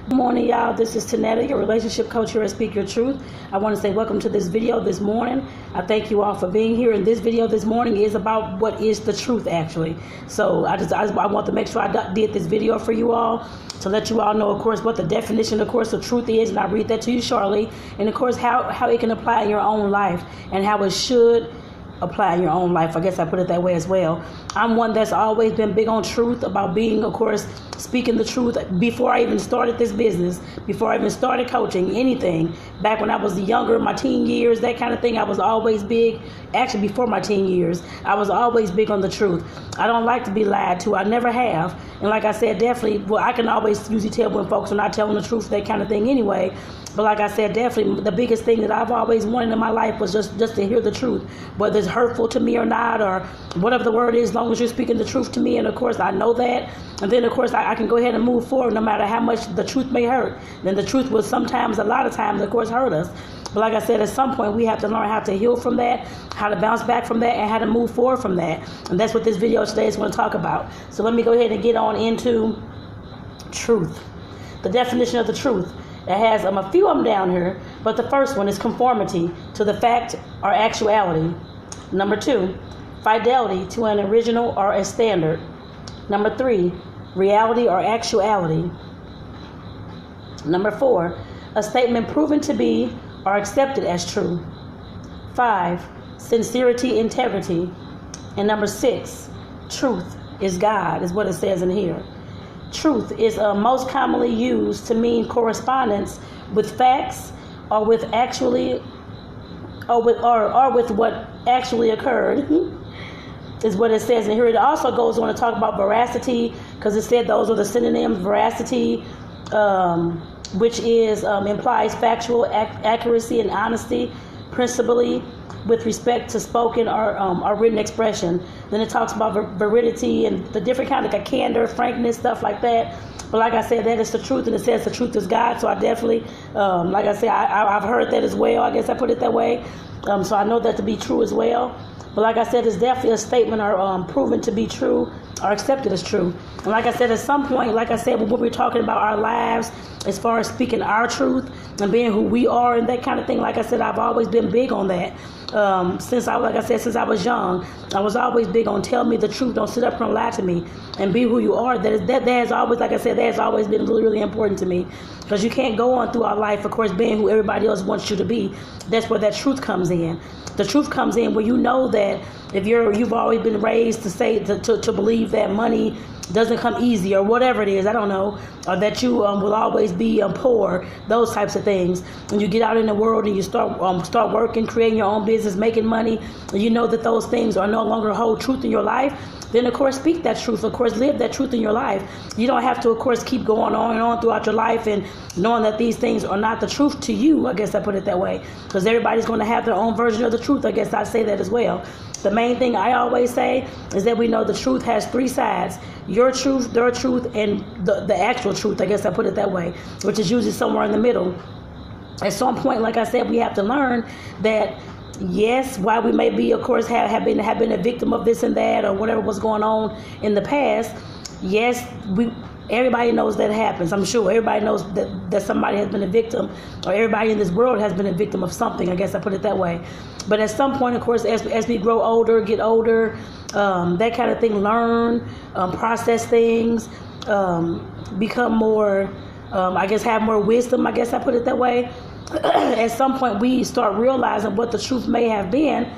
Good morning, y'all. This is Tonetta, your relationship coach here at Speak Your Truth. I want to say welcome to this video this morning. I thank you all for being here. And this video this morning is about what is the truth, actually. So I want to make sure I did this video for you all to let you all know, of course, what the definition, of course, of truth is. And I'll read that to you shortly. And, of course, how it can apply in your own life and how it should apply in your own life. I guess I put it that way as well. I'm one that's always been big on truth, about being, of course, speaking the truth. Before I even started this business, before I even started coaching, anything, back when I was younger, my teen years, that kind of thing, I was always big. Actually, before my teen years, I was always big on the truth. I don't like to be lied to. I never have. And like I said, definitely, well, I can always usually tell when folks are not telling the truth, that kind of thing anyway. But like I said, definitely the biggest thing that I've always wanted in my life was just to hear the truth, whether it's hurtful to me or not, or whatever the word is, as long as you're speaking the truth to me. And of course, I know that. And then of course, I can go ahead and move forward no matter how much the truth may hurt. Then the truth will sometimes, a lot of times, of course, hurt us. But like I said, at some point, we have to learn how to heal from that, how to bounce back from that, and how to move forward from that. And that's what this video today is going to talk about. So let me go ahead and get on into truth. The definition of the truth. It has a few of them down here, but the first one is conformity to the fact or actuality. Number 2, fidelity to an original or a standard. Number 3, reality or actuality. Number 4, a statement proven to be or accepted as true. 5, sincerity, integrity. And number 6, truth is God, is what it says in here. Truth is most commonly used to mean correspondence with facts or with actually or with what actually occurred is what it says in here. It also goes on to talk about veracity, because it said those are the synonyms. Veracity, which is implies factual accuracy and honesty, principally with respect to spoken or written expression. Then it talks about veridity and the different kind of like candor, frankness, stuff like that. But like I said, that is the truth, and it says the truth is God. So I definitely, like I said, I've heard that as well. I guess I put it that way. So I know that to be true as well. But like I said, it's definitely a statement or proven to be true or accepted as true. And like I said, at some point, like I said, when we're talking about our lives, as far as speaking our truth and being who we are and that kind of thing, like I said, I've always been big on that. Since I was young, I was always big on tell me the truth. Don't sit up here and lie to me, and be who you are. That has always, like I said, that has always been really, really important to me, because you can't go on through our life, of course, being who everybody else wants you to be. That's where that truth comes in. The truth comes in where you know that if you've always been raised to say to believe that money doesn't come easy or whatever it is, I don't know, or that you will always be poor, those types of things. And you get out in the world and you start working, creating your own business, making money, and you know that those things are no longer hold truth in your life, then of course speak that truth. Of course, live that truth in your life. You don't have to, of course, keep going on and on throughout your life and knowing that these things are not the truth to you. I guess I put it that way, because everybody's going to have their own version of the truth. I guess I say that as well. The main thing I always say is that we know the truth has 3 sides: your truth, their truth, and the actual truth. I guess I put it that way, which is usually somewhere in the middle. At some point, like I said, we have to learn that, yes, while we may be, of course, have been a victim of this and that or whatever was going on in the past, yes, everybody knows that happens. I'm sure everybody knows that somebody has been a victim, or everybody in this world has been a victim of something. I guess I put it that way. But at some point, of course, as we grow older, get older, that kind of thing, learn, process things, become more, I guess, have more wisdom. I guess I put it that way. At some point, we start realizing what the truth may have been,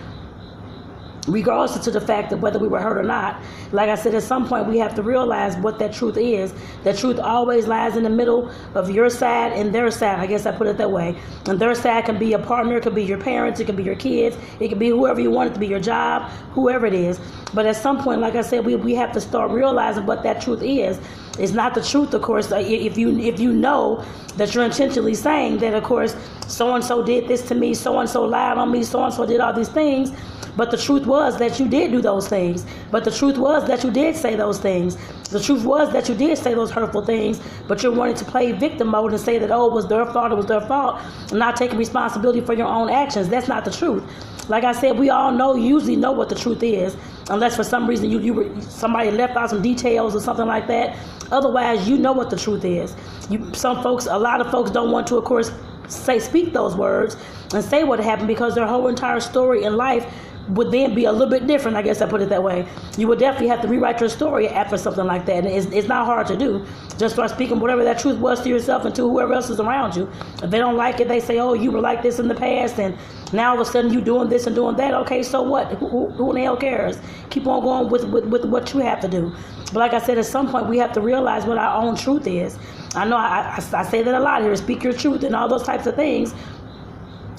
regardless to the fact that whether we were hurt or not. Like I said, at some point we have to realize what that truth is. That truth always lies in the middle of your side and their side. I guess I put it that way. And their side can be a partner, it could be your parents, it could be your kids, it could be whoever you want it to be, your job, whoever it is. But at some point, like I said, we have to start realizing what that truth is. It's not the truth, of course, if you know that you're intentionally saying that, of course, so-and-so did this to me, so-and-so lied on me, so-and-so did all these things. But the truth was that you did do those things. But the truth was that you did say those things. The truth was that you did say those hurtful things, but you're wanting to play victim mode and say that, oh, it was their fault, and not taking responsibility for your own actions. That's not the truth. Like I said, we all usually know what the truth is, unless for some reason somebody left out some details or something like that. Otherwise, you know what the truth is. A lot of folks don't want to, of course, speak those words and say what happened, because their whole entire story in life would then be a little bit different. I guess I put it that way. You would definitely have to rewrite your story after something like that, and it's not hard to do. Just start speaking whatever that truth was to yourself and to whoever else is around you. If they don't like it, they say, oh, you were like this in the past, and now all of a sudden you doing this and doing that. Okay, so what? Who in the hell cares? Keep on going with what you have to do. But like I said, at some point we have to realize what our own truth is. I know I say that a lot here, speak your truth and all those types of things.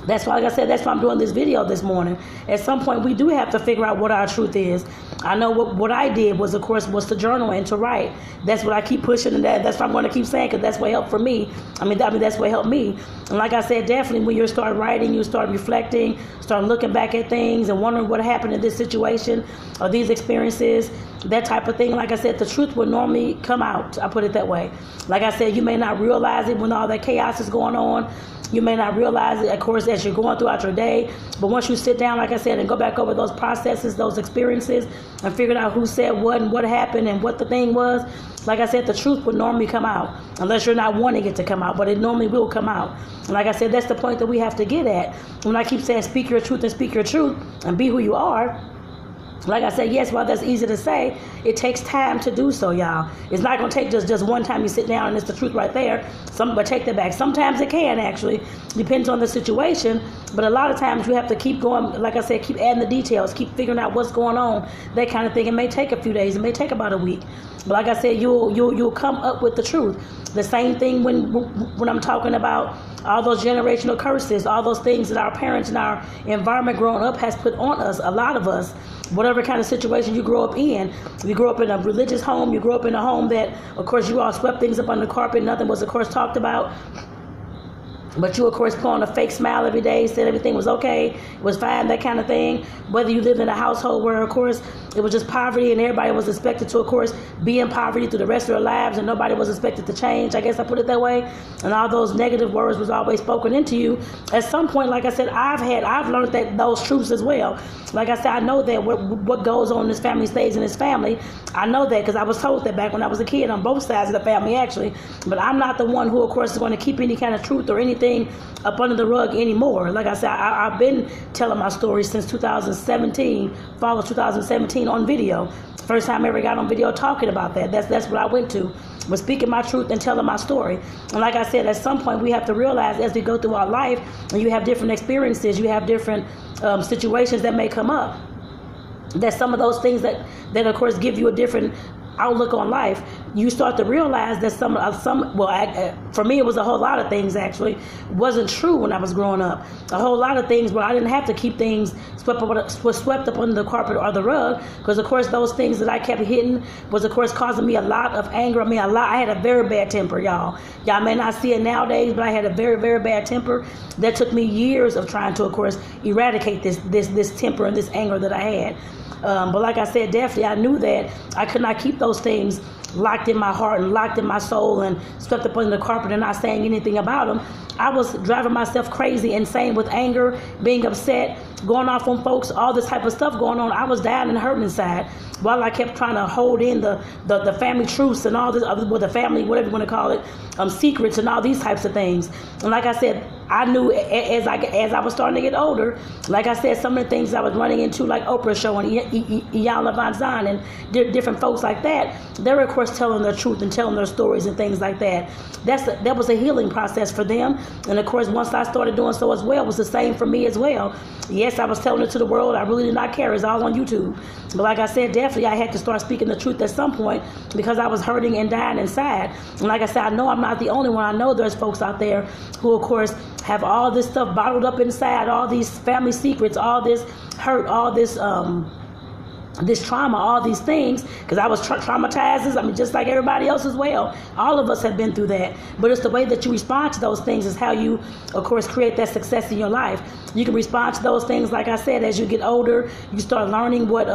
That's why, like I said, that's why I'm doing this video this morning. At some point, we do have to figure out what our truth is. I know what I did was, of course, was to journal and to write. That's what I keep pushing, and that's what I'm going to keep saying, because that's what helped for me. I mean, that's what helped me. And like I said, definitely when you start writing, you start reflecting, start looking back at things and wondering what happened in this situation or these experiences, that type of thing. Like I said, the truth will normally come out. I put it that way. Like I said, you may not realize it when all that chaos is going on. You may not realize it, of course, as you're going throughout your day. But once you sit down, like I said, and go back over those processes, those experiences, and figure out who said what and what happened and what the thing was, like I said, the truth would normally come out, unless you're not wanting it to come out, but it normally will come out. And like I said, that's the point that we have to get at. When I keep saying speak your truth and be who you are, like I said, yes, while that's easy to say, it takes time to do so, y'all. It's not going to take just one time you sit down and it's the truth right there. But take that back. Sometimes it can, actually. Depends on the situation. But a lot of times you have to keep going, like I said, keep adding the details, keep figuring out what's going on, that kind of thing. It may take a few days. It may take about a week. But like I said, you'll come up with the truth. The same thing when I'm talking about all those generational curses, all those things that our parents and our environment growing up has put on us, a lot of us, whatever kind of situation you grow up in. If you grow up in a religious home, you grow up in a home that, of course, you all swept things up under the carpet, nothing was, of course, talked about. But you, of course, put on a fake smile every day, said everything was okay, it was fine, that kind of thing. Whether you lived in a household where, of course, it was just poverty and everybody was expected to, of course, be in poverty through the rest of their lives and nobody was expected to change, I guess I put it that way. And all those negative words was always spoken into you. At some point, like I said, I've learned that those truths as well. Like I said, I know that what goes on in this family stays in this family. I know that because I was told that back when I was a kid on both sides of the family, actually. But I'm not the one who, of course, is going to keep any kind of truth or anything up under the rug anymore. Like I said, I've been telling my story since 2017, fall of 2017 on video. First time I ever got on video talking about that. That's what I went to, was speaking my truth and telling my story. And like I said, at some point we have to realize as we go through our life, and you have different experiences, you have different situations that may come up, that some of those things that of course give you a different outlook on life, you start to realize that for me it was a whole lot of things actually wasn't true when I was growing up. A whole lot of things where I didn't have to keep things swept up under the carpet or the rug, because of course those things that I kept hitting was of course causing me a lot of anger. I had a very bad temper, y'all may not see it nowadays, but I had a very, very bad temper that took me years of trying to, of course, eradicate this temper and this anger that I had. But like I said, definitely I knew that I could not keep those things locked in my heart and locked in my soul and swept up under the carpet and not saying anything about them. I was driving myself crazy, insane with anger, being upset, going off on folks, all this type of stuff going on. I was down and hurting inside while I kept trying to hold in the family truths and all this, with the family, whatever you want to call it, secrets and all these types of things. And like I said, I knew as I was starting to get older, like I said, some of the things I was running into, like Oprah's show and Iyanla Vanzant and different folks like that, they were, of course, telling their truth and telling their stories and things like that. That was a healing process for them. And of course, once I started doing so as well, it was the same for me as well. Yes, I was telling it to the world. I really did not care. It's all on YouTube. But like I said, definitely I had to start speaking the truth at some point because I was hurting and dying inside. And like I said, I know I'm not the only one. I know there's folks out there who, of course, have all this stuff bottled up inside, all these family secrets, all this hurt, all this this trauma, all these things, because I was traumatized, just like everybody else as well. All of us have been through that. But it's the way that you respond to those things is how you, of course, create that success in your life. You can respond to those things, like I said, as you get older, you start learning what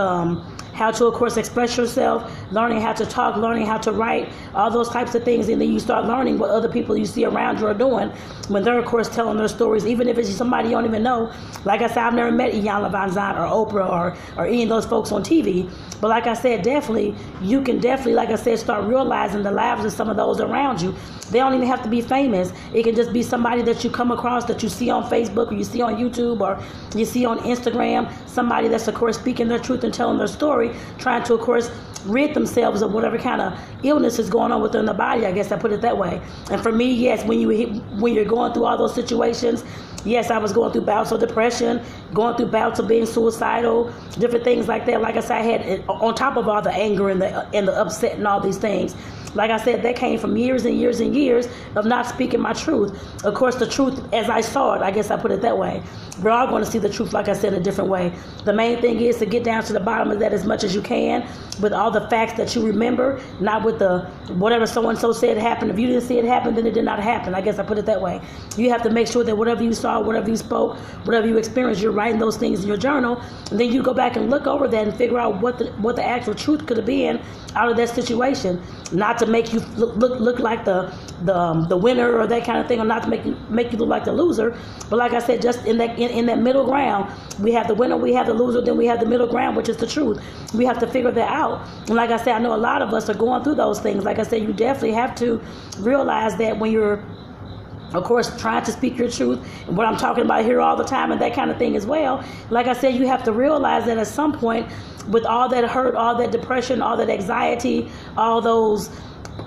how to, of course, express yourself, learning how to talk, learning how to write, all those types of things. And then you start learning what other people you see around you are doing when they're, of course, telling their stories, even if it's somebody you don't even know. Like I said, I've never met Iyanla Vanzant or Oprah or any of those folks on TV. But like I said, definitely, you can definitely, like I said, start realizing the lives of some of those around you. They don't even have to be famous. It can just be somebody that you come across that you see on Facebook or you see on YouTube or you see on Instagram. Somebody that's, of course, speaking their truth and telling their story, trying to, of course, rid themselves of whatever kind of illness is going on within the body. I guess I put it that way. And for me, yes, when you're going through all those situations, yes, I was going through bouts of depression, going through bouts of being suicidal, different things like that. Like I said, I had, on top of all the anger and the upset and all these things, like I said, that came from years and years and years of not speaking my truth. Of course, the truth as I saw it, I guess I put it that way. We're all going to see the truth, like I said, a different way. The main thing is to get down to the bottom of that as much as you can with all the facts that you remember, not with the whatever so-and-so said happened. If you didn't see it happen, then it did not happen. I guess I put it that way. You have to make sure that whatever you saw, whatever you spoke, whatever you experienced, you're writing those things in your journal. And then you go back and look over that and figure out what the actual truth could have been out of that situation. Not to make you look like the winner or that kind of thing, or not to make you look like the loser. But like I said, just in that middle ground, we have the winner, we have the loser, then we have the middle ground, which is the truth. We have to figure that out. And like I said, I know a lot of us are going through those things. Like I said, you definitely have to realize that when you're, of course, trying to speak your truth, and what I'm talking about here all the time and that kind of thing as well. Like I said, you have to realize that at some point, with all that hurt, all that depression, all that anxiety, all those,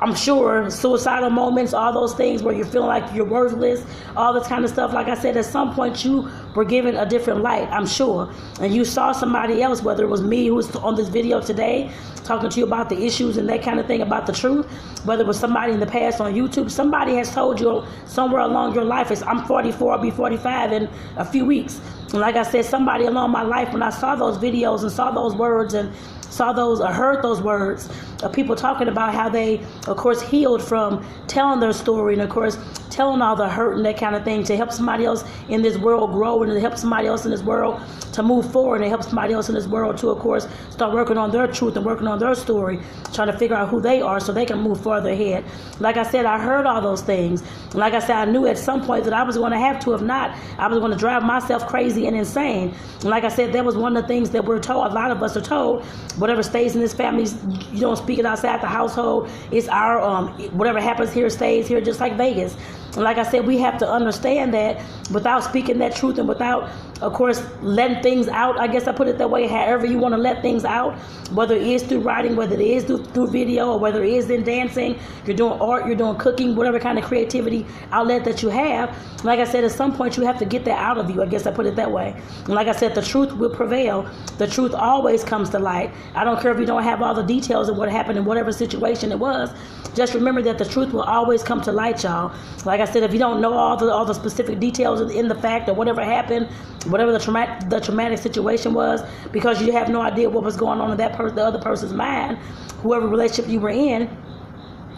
I'm sure, suicidal moments, all those things where you're feeling like you're worthless, all this kind of stuff. Like I said, at some point you were given a different light, I'm sure. And you saw somebody else, whether it was me who was on this video today, talking to you about the issues and that kind of thing, about the truth, whether it was somebody in the past on YouTube, somebody has told you somewhere along your life. I'm 44, I'll be 45 in a few weeks. And like I said, somebody along my life, when I saw those videos and saw those words and saw those or heard those words of people talking about how they, of course, healed from telling their story and, of course, telling all the hurt and that kind of thing to help somebody else in this world grow and to help somebody else in this world to move forward and help somebody else in this world to, of course, start working on their truth and working on their story, trying to figure out who they are so they can move further ahead. Like I said, I heard all those things. And like I said, I knew at some point that I was going to have to. If not, I was going to drive myself crazy and insane. And like I said, that was one of the things that we're told, a lot of us are told, whatever stays in this family, you don't speak it outside the household. It's our, whatever happens here stays here, just like Vegas. And like I said, we have to understand that without speaking that truth and without, of course, letting things out, I guess I put it that way, however you want to let things out, whether it is through writing, whether it is through video, or whether it is in dancing, you're doing art, you're doing cooking, whatever kind of creativity outlet that you have. Like I said, at some point you have to get that out of you. I guess I put it that way. And like I said, the truth will prevail. The truth always comes to light. I don't care if you don't have all the details of what happened in whatever situation it was. Just remember that the truth will always come to light, y'all. Like I said, if you don't know all the specific details in the fact or whatever happened, whatever the traumatic situation was, because you have no idea what was going on in the other person's mind, whoever relationship you were in,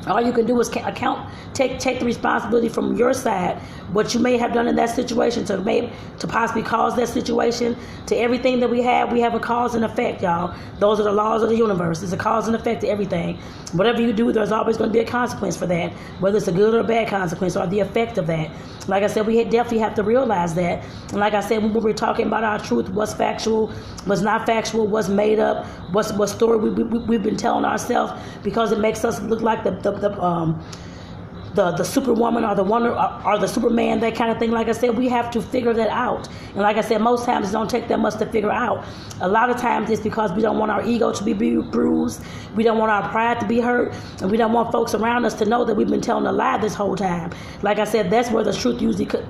all you can do is take the responsibility from your side, what you may have done in that situation to possibly cause that situation. To everything that we have a cause and effect, y'all. Those are the laws of the universe. It's a cause and effect to everything. Whatever you do, there's always going to be a consequence for that, whether it's a good or a bad consequence or the effect of that. Like I said, we definitely have to realize that. And like I said, when we're talking about our truth, what's factual, what's not factual, what's made up, what story we've been telling ourselves, because it makes us look like the superwoman or the wonder or the Superman, that kind of thing. Like I said, we have to figure that out. And like I said, most times it don't take that much to figure out. A lot of times it's because we don't want our ego to be bruised, we don't want our pride to be hurt, and we don't want folks around us to know that we've been telling a lie this whole time. Like I said, that's where the truth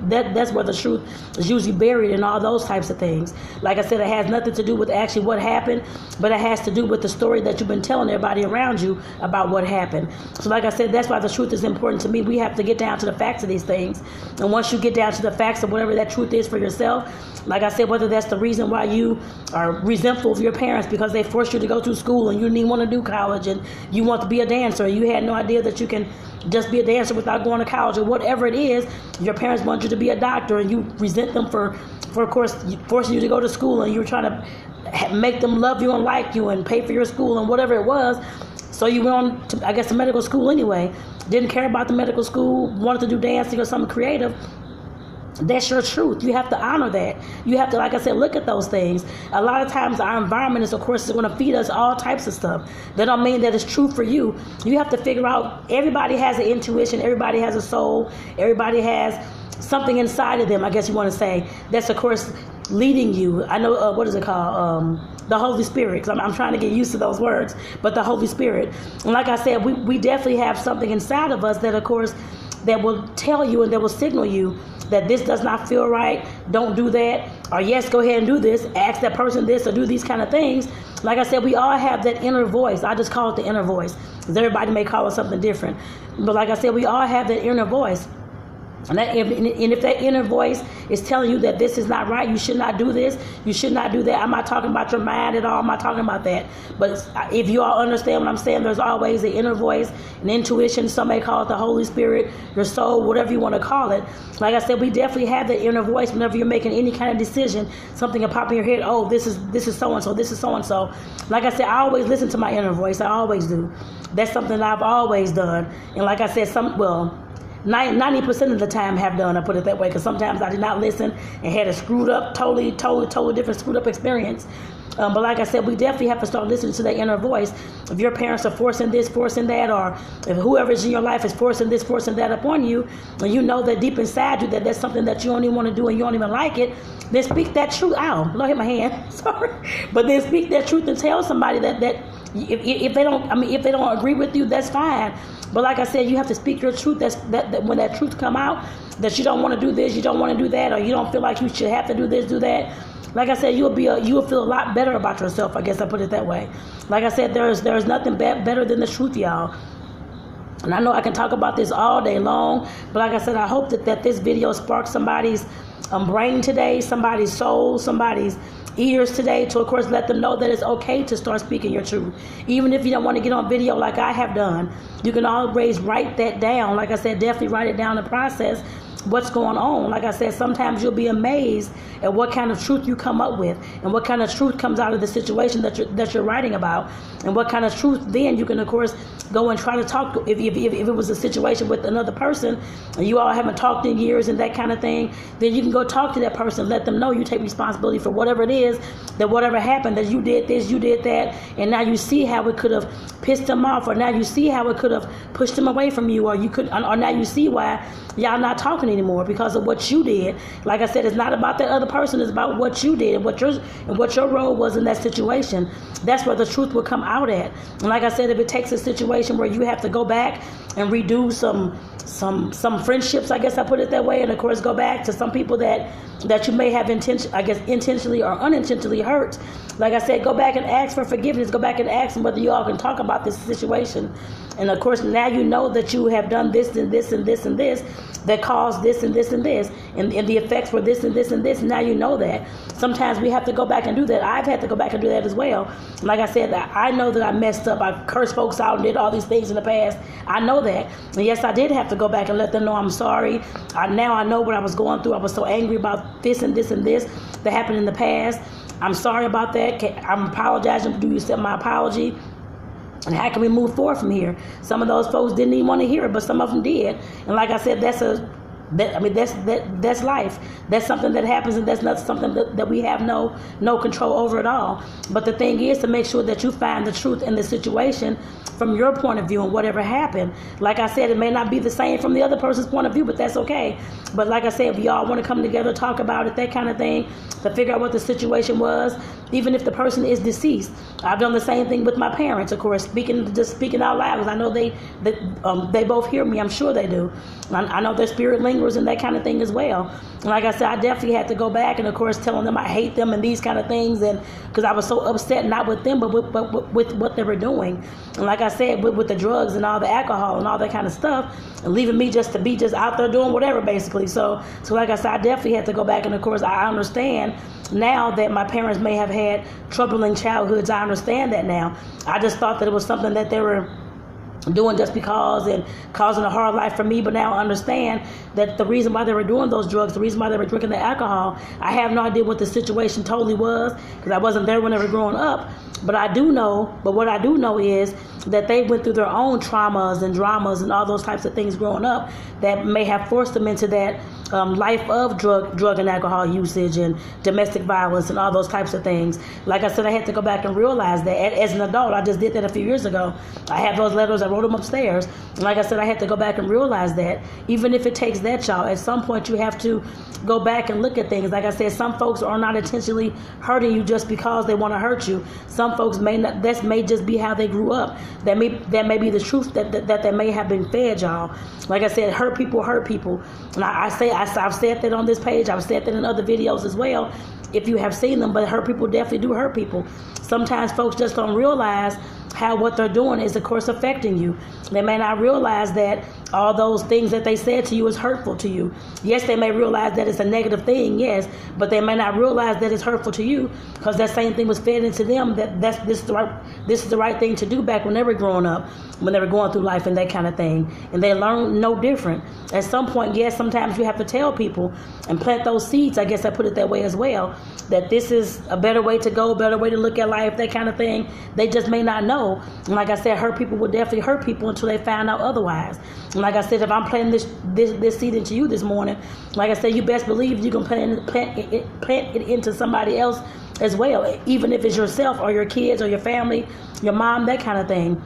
that's where the truth is usually buried in all those types of things. Like I said, it has nothing to do with actually what happened, but it has to do with the story that you've been telling everybody around you about what happened. So like I said, that's why the truth is important to me. We have to get down to the facts of these things. And once you get down to the facts of whatever that truth is for yourself, like I said, whether that's the reason why you are resentful of your parents because they forced you to go to school and you didn't want to do college and you want to be a dancer, you had no idea that you can just be a dancer without going to college, or whatever it is, your parents want you to be a doctor and you resent them for of course, forcing you to go to school, and you're trying to make them love you and like you and pay for your school and whatever it was. So you went on to, I guess, to medical school anyway. Didn't care about the medical school, wanted to do dancing or something creative. That's your truth. You have to honor that. You have to, like I said, look at those things. A lot of times our environment is, of course, going to feed us all types of stuff. That don't mean that it's true for you. You have to figure out, everybody has an intuition, everybody has a soul, everybody has something inside of them, I guess you want to say, that's, of course, leading you. I know, what is it called? The Holy Spirit. Because I'm trying to get used to those words. But the Holy Spirit. And like I said, we definitely have something inside of us that, of course, that will tell you and that will signal you that this does not feel right, don't do that, or yes, go ahead and do this, ask that person this, or do these kind of things. Like I said, we all have that inner voice. I just call it the inner voice, because everybody may call it something different. But like I said, we all have that inner voice. And if that inner voice is telling you that this is not right, you should not do this, you should not do that. I'm not talking about your mind at all. I'm not talking about that. But if you all understand what I'm saying, there's always the inner voice, an intuition. Some may call it the Holy Spirit, your soul, whatever you want to call it. Like I said, we definitely have the inner voice whenever you're making any kind of decision. Something will pop in your head. Oh, this is so-and-so. This is so-and-so. Like I said, I always listen to my inner voice. I always do. That's something that I've always done. And like I said, 90% of the time have done, I put it that way, because sometimes I did not listen and had a screwed up, totally different screwed up experience. But like I said, we definitely have to start listening to that inner voice. If your parents are forcing this, forcing that, or if whoever's in your life is forcing this, forcing that upon you, and you know that deep inside you that that's something that you don't even want to do and you don't even like it, then speak that truth. Ow, Lord, hit my hand. Sorry. But then speak that truth and tell somebody that if they don't agree with you, that's fine. But like I said, you have to speak your truth. That when that truth come out, that you don't want to do this, you don't want to do that, or you don't feel like you should have to do this, do that. Like I said, you'll feel a lot better about yourself. I guess I put it that way. Like I said, there's nothing better than the truth, y'all. And I know I can talk about this all day long, but like I said, I hope that this video sparks somebody's brain today, somebody's soul, somebody's ears today, to of course let them know that it's okay to start speaking your truth. Even if you don't want to get on video like I have done, you can always write that down. Like I said, definitely write it down, the process, what's going on. Like I said, sometimes you'll be amazed at what kind of truth you come up with and what kind of truth comes out of the situation that you're writing about, and what kind of truth then you can of course go and try to talk to. If it was a situation with another person and you all haven't talked in years and that kind of thing, then you can go talk to that person, let them know you take responsibility for whatever it is, that whatever happened, that you did this, you did that, and now you see how it could have pissed them off, or now you see how it could have pushed them away from you, or now you see why y'all not talking anymore because of what you did. Like I said, it's not about that other person, it's about what you did and what your role was in that situation. That's where the truth will come out at. And like I said, if it takes a situation where you have to go back and redo some friendships, I guess I put it that way, and of course go back to some people that you may have intentionally or unintentionally hurt. Like I said, go back and ask for forgiveness. Go back and ask them whether you all can talk about this situation. And of course, now you know that you have done this and this and this and this that caused this and this and this, and the effects were this and this and this. Now you know that. Sometimes we have to go back and do that. I've had to go back and do that as well. Like I said, I know that I messed up. I cursed folks out and did all these things in the past. I know that. And yes, I did have to go back and let them know I'm sorry. Now I know what I was going through. I was so angry about this and this and this that happened in the past. I'm sorry about that. I'm apologizing. Do you accept my apology? And how can we move forward from here? Some of those folks didn't even want to hear it, but some of them did. And like I said, that's life. That's something that happens, and that's not something that we have no control over at all. But the thing is to make sure that you find the truth in the situation from your point of view and whatever happened. Like I said, it may not be the same from the other person's point of view, but that's okay. But like I said, if y'all want to come together, talk about it, that kind of thing, to figure out what the situation was, even if the person is deceased. I've done the same thing with my parents, of course, speaking out loud, because I know they both hear me. I'm sure they do. I know their spirit lingers and that kind of thing as well. And like I said, I definitely had to go back and, of course, telling them I hate them and these kind of things, and because I was so upset, not with them, but with what they were doing. And like I said, with the drugs and all the alcohol and all that kind of stuff, and leaving me just out there doing whatever, basically. So like I said, I definitely had to go back, and of course, I understand now that my parents may have had troubling childhoods. I understand that now. I just thought that it was something that they were doing just because and causing a hard life for me, but now I understand that the reason why they were doing those drugs, the reason why they were drinking the alcohol, I have no idea what the situation totally was because I wasn't there when they were growing up. But what I do know is that they went through their own traumas and dramas and all those types of things growing up that may have forced them into that life of drug and alcohol usage and domestic violence and all those types of things. Like I said, I had to go back and realize that as an adult. I just did that a few years ago. I have those letters. I wrote them upstairs. And like I said, I had to go back and realize that even if it takes that, y'all, at some point you have to go back and look at things. Like I said, some folks are not intentionally hurting you just because they want to hurt you. Some folks may not. That may just be how they grew up. That may be the truth that they may have been fed, y'all. Like I said, hurt people hurt people. And I've said that on this page. I've said that in other videos as well. If you have seen them, but hurt people definitely do hurt people. Sometimes folks just don't realize how what they're doing is, of course, affecting you. They may not realize that all those things that they said to you is hurtful to you. Yes, they may realize that it's a negative thing, yes, but they may not realize that it's hurtful to you because that same thing was fed into them that this is the right thing to do back when they were growing up, when they were going through life and that kind of thing. And they learn no different. At some point, yes, sometimes you have to tell people and plant those seeds, I guess I put it that way as well, that this is a better way to go, a better way to look at life, that kind of thing. They just may not know. And like I said, hurt people will definitely hurt people until they find out otherwise. And like I said, if I'm planting this seed into you this morning, like I said, you best believe you can plant it into somebody else as well, even if it's yourself or your kids or your family, your mom, that kind of thing.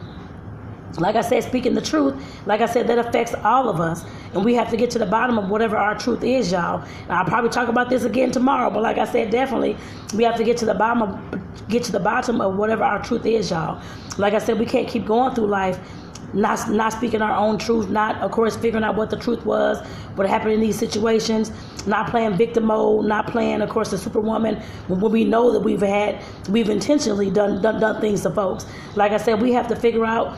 Like I said, speaking the truth, like I said, that affects all of us. And we have to get to the bottom of whatever our truth is, y'all. And I'll probably talk about this again tomorrow, but like I said, definitely we have to get to the bottom of whatever our truth is, y'all. Like I said, we can't keep going through life not speaking our own truth, not, of course, figuring out what the truth was, what happened in these situations, not playing victim mode, not playing, of course, the superwoman when we know that we've intentionally done things to folks. Like I said, we have to figure out.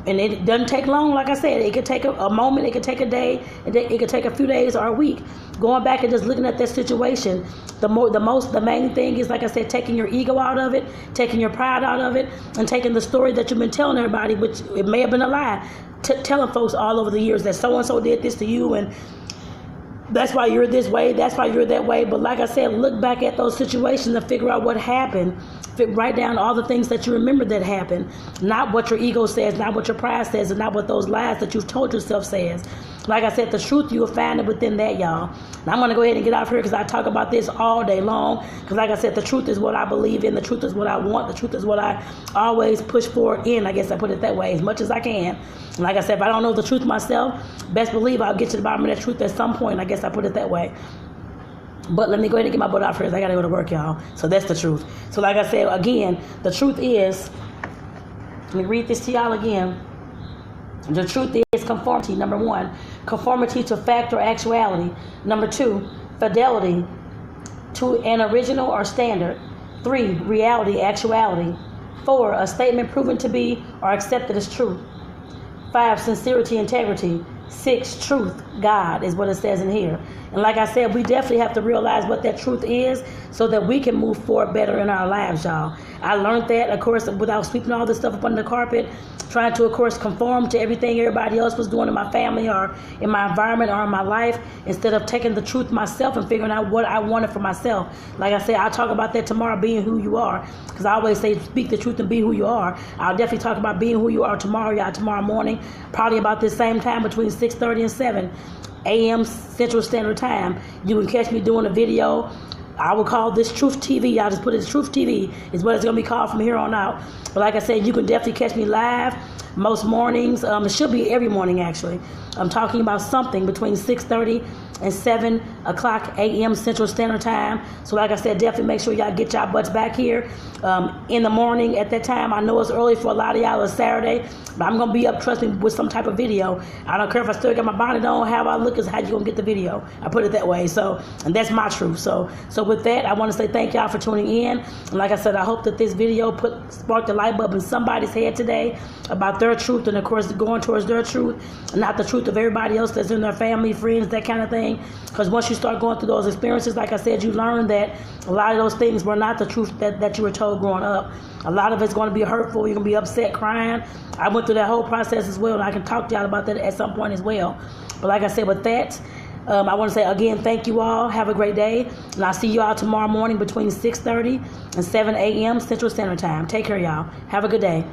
And it doesn't take long. Like I said, it could take a moment, it could take a day, it could take a few days or a week. Going back and just looking at that situation, the main thing is, like I said, taking your ego out of it, taking your pride out of it, and taking the story that you've been telling everybody, which it may have been a lie, telling folks all over the years that so-and-so did this to you, and that's why you're this way, that's why you're that way. But like I said, look back at those situations and figure out what happened. Write down all the things that you remember that happened. Not what your ego says, not what your pride says, and not what those lies that you've told yourself says. Like I said, the truth, you will find it within that, y'all. And I'm going to go ahead and get off here because I talk about this all day long. Because like I said, the truth is what I believe in. The truth is what I want. The truth is what I always push forward in. I guess I put it that way, as much as I can. And like I said, if I don't know the truth myself, best believe I'll get to the bottom of that truth at some point. I guess I put it that way. But let me go ahead and get my butt out first. I got to go to work, y'all. So that's the truth. So like I said, again, the truth is, let me read this to y'all again. The truth is conformity, number one. Conformity to fact or actuality. Number two, fidelity to an original or standard. 3, reality, actuality. 4, a statement proven to be or accepted as true. 5, sincerity, integrity. 6, truth, God, is what it says in here. And like I said, we definitely have to realize what that truth is so that we can move forward better in our lives, y'all. I learned that, of course, without sweeping all this stuff up under the carpet, trying to, of course, conform to everything everybody else was doing in my family or in my environment or in my life, instead of taking the truth myself and figuring out what I wanted for myself. Like I said, I'll talk about that tomorrow, being who you are, because I always say speak the truth and be who you are. I'll definitely talk about being who you are tomorrow, y'all, tomorrow morning, probably about this same time between 6:30 and 7 a.m. Central Standard Time. You can catch me doing a video. I will call this Truth TV. I'll just put it Truth TV is what it's going to be called from here on out. But like I said, you can definitely catch me live most mornings. It should be every morning, actually. I'm talking about something between 6:30 and 7 o'clock a.m. Central Standard Time. So like I said, definitely make sure y'all get y'all butts back here in the morning at that time. I know it's early for a lot of y'all. It's Saturday, but I'm going to be up, trust me, with some type of video. I don't care if I still got my bonnet on, how I look is how you going to get the video. I put it that way. So, and that's my truth. So with that, I want to say thank y'all for tuning in. And like I said, I hope that this video sparked the light bulb in somebody's head today about their truth and, of course, going towards their truth, and not the truth truth of everybody else that's in their family, friends, that kind of thing. Because once you start going through those experiences, like I said, you learn that a lot of those things were not the truth that you were told growing up. A lot of it's going to be hurtful. You're going to be upset, crying. I went through that whole process as well, and I can talk to y'all about that at some point as well. But like I said, with that, I want to say again, thank you all. Have a great day. And I'll see you all tomorrow morning between 6:30 and 7 a.m. Central Standard Time. Take care, y'all. Have a good day.